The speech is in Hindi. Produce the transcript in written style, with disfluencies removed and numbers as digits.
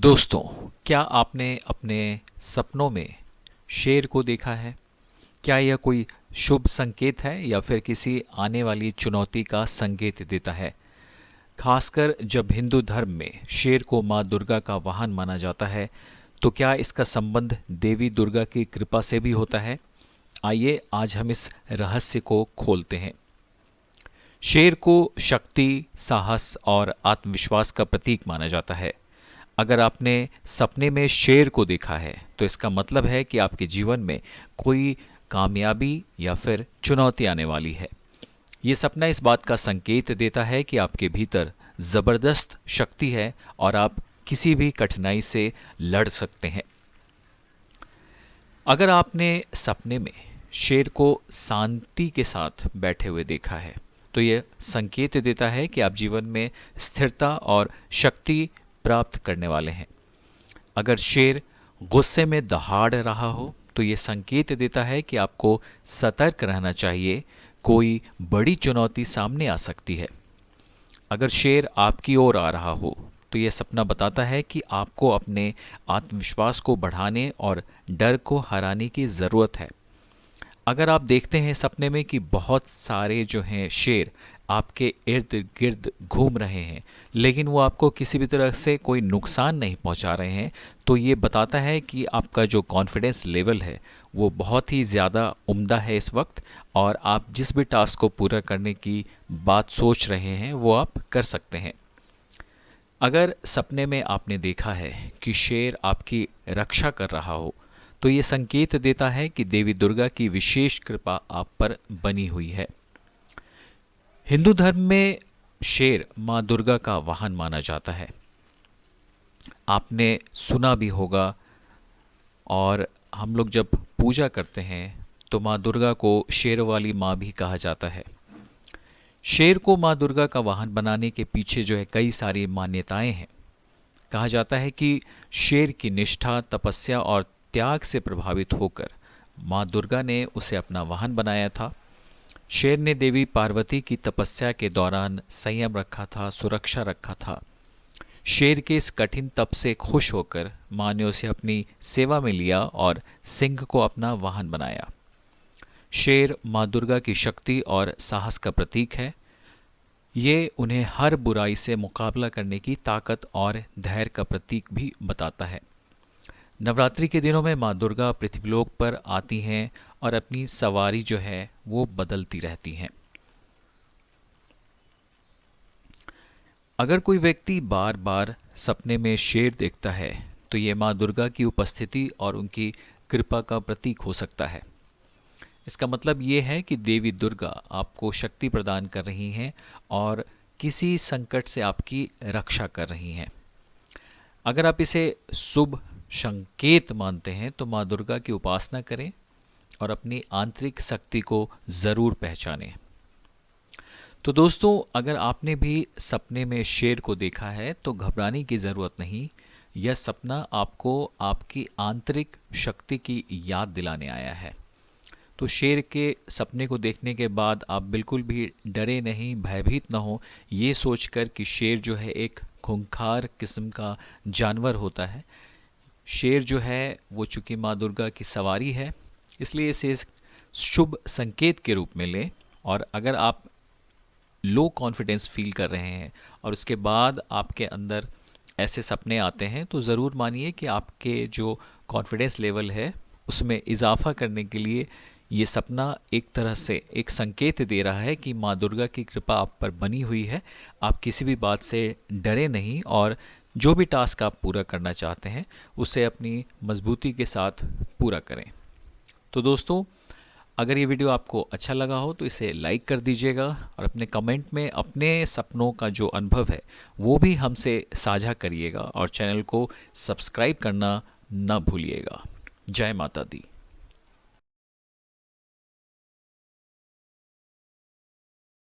दोस्तों, क्या आपने अपने सपनों में शेर को देखा है? क्या यह कोई शुभ संकेत है या फिर किसी आने वाली चुनौती का संकेत देता है? खासकर जब हिंदू धर्म में शेर को माँ दुर्गा का वाहन माना जाता है, तो क्या इसका संबंध देवी दुर्गा की कृपा से भी होता है? आइए आज हम इस रहस्य को खोलते हैं। शेर को शक्ति, साहस और आत्मविश्वास का प्रतीक माना जाता है। अगर आपने सपने में शेर को देखा है तो इसका मतलब है कि आपके जीवन में कोई कामयाबी या फिर चुनौती आने वाली है। ये सपना इस बात का संकेत देता है कि आपके भीतर जबरदस्त शक्ति है और आप किसी भी कठिनाई से लड़ सकते हैं। अगर आपने सपने में शेर को शांति के साथ बैठे हुए देखा है तो यह संकेत देता है कि आप जीवन में स्थिरता और शक्ति प्राप्त करने वाले हैं। अगर शेर गुस्से में दहाड़ रहा हो तो ये संकेत देता है कि आपको सतर्क रहना चाहिए, कोई बड़ी चुनौती सामने आ सकती है। अगर शेर आपकी ओर आ रहा हो तो यह सपना बताता है कि आपको अपने आत्मविश्वास को बढ़ाने और डर को हराने की ज़रूरत है। अगर आप देखते हैं सपने में कि बहुत सारे जो हैं शेर आपके इर्द गिर्द घूम रहे हैं लेकिन वो आपको किसी भी तरह से कोई नुकसान नहीं पहुंचा रहे हैं, तो ये बताता है कि आपका जो कॉन्फिडेंस लेवल है वो बहुत ही ज़्यादा उम्दा है इस वक्त, और आप जिस भी टास्क को पूरा करने की बात सोच रहे हैं वो आप कर सकते हैं। अगर सपने में आपने देखा है कि शेर आपकी रक्षा कर रहा हो तो ये संकेत देता है कि देवी दुर्गा की विशेष कृपा आप पर बनी हुई है। हिंदू धर्म में शेर माँ दुर्गा का वाहन माना जाता है। आपने सुना भी होगा, और हम लोग जब पूजा करते हैं तो माँ दुर्गा को शेर वाली माँ भी कहा जाता है। शेर को माँ दुर्गा का वाहन बनाने के पीछे जो है कई सारी मान्यताएं हैं। कहा जाता है कि शेर की निष्ठा, तपस्या और त्याग से प्रभावित होकर माँ दुर्गा ने उसे अपना वाहन बनाया था। शेर ने देवी पार्वती की तपस्या के दौरान संयम रखा था, सुरक्षा रखा था। शेर के इस कठिन तप से खुश होकर माँ ने उसे अपनी सेवा में लिया और सिंह को अपना वाहन बनाया। शेर माँ दुर्गा की शक्ति और साहस का प्रतीक है। ये उन्हें हर बुराई से मुकाबला करने की ताकत और धैर्य का प्रतीक भी बताता है। नवरात्रि के दिनों में माँ दुर्गा पृथ्वीलोक पर आती हैं और अपनी सवारी जो है वो बदलती रहती हैं। अगर कोई व्यक्ति बार बार सपने में शेर देखता है तो ये माँ दुर्गा की उपस्थिति और उनकी कृपा का प्रतीक हो सकता है। इसका मतलब ये है कि देवी दुर्गा आपको शक्ति प्रदान कर रही हैं और किसी संकट से आपकी रक्षा कर रही हैं। अगर आप इसे शुभ संकेत मानते हैं तो माँ दुर्गा की उपासना करें और अपनी आंतरिक शक्ति को ज़रूर पहचानें। तो दोस्तों, अगर आपने भी सपने में शेर को देखा है तो घबराने की ज़रूरत नहीं। यह सपना आपको आपकी आंतरिक शक्ति की याद दिलाने आया है। तो शेर के सपने को देखने के बाद आप बिल्कुल भी डरे नहीं, भयभीत ना हो, ये सोचकर कि शेर जो है एक खूंखार किस्म का जानवर होता है। शेर जो है वो चूँकि माँ दुर्गा की सवारी है, इसलिए इसे शुभ संकेत के रूप में लें। और अगर आप लो कॉन्फिडेंस फील कर रहे हैं और उसके बाद आपके अंदर ऐसे सपने आते हैं तो ज़रूर मानिए कि आपके जो कॉन्फिडेंस लेवल है उसमें इजाफा करने के लिए ये सपना एक तरह से एक संकेत दे रहा है कि माँ दुर्गा की कृपा आप पर बनी हुई है। आप किसी भी बात से डरे नहीं और जो भी टास्क आप पूरा करना चाहते हैं उसे अपनी मजबूती के साथ पूरा करें। तो दोस्तों, अगर ये वीडियो आपको अच्छा लगा हो तो इसे लाइक कर दीजिएगा और अपने कमेंट में अपने सपनों का जो अनुभव है वो भी हमसे साझा करिएगा और चैनल को सब्सक्राइब करना न भूलिएगा। जय माता दी।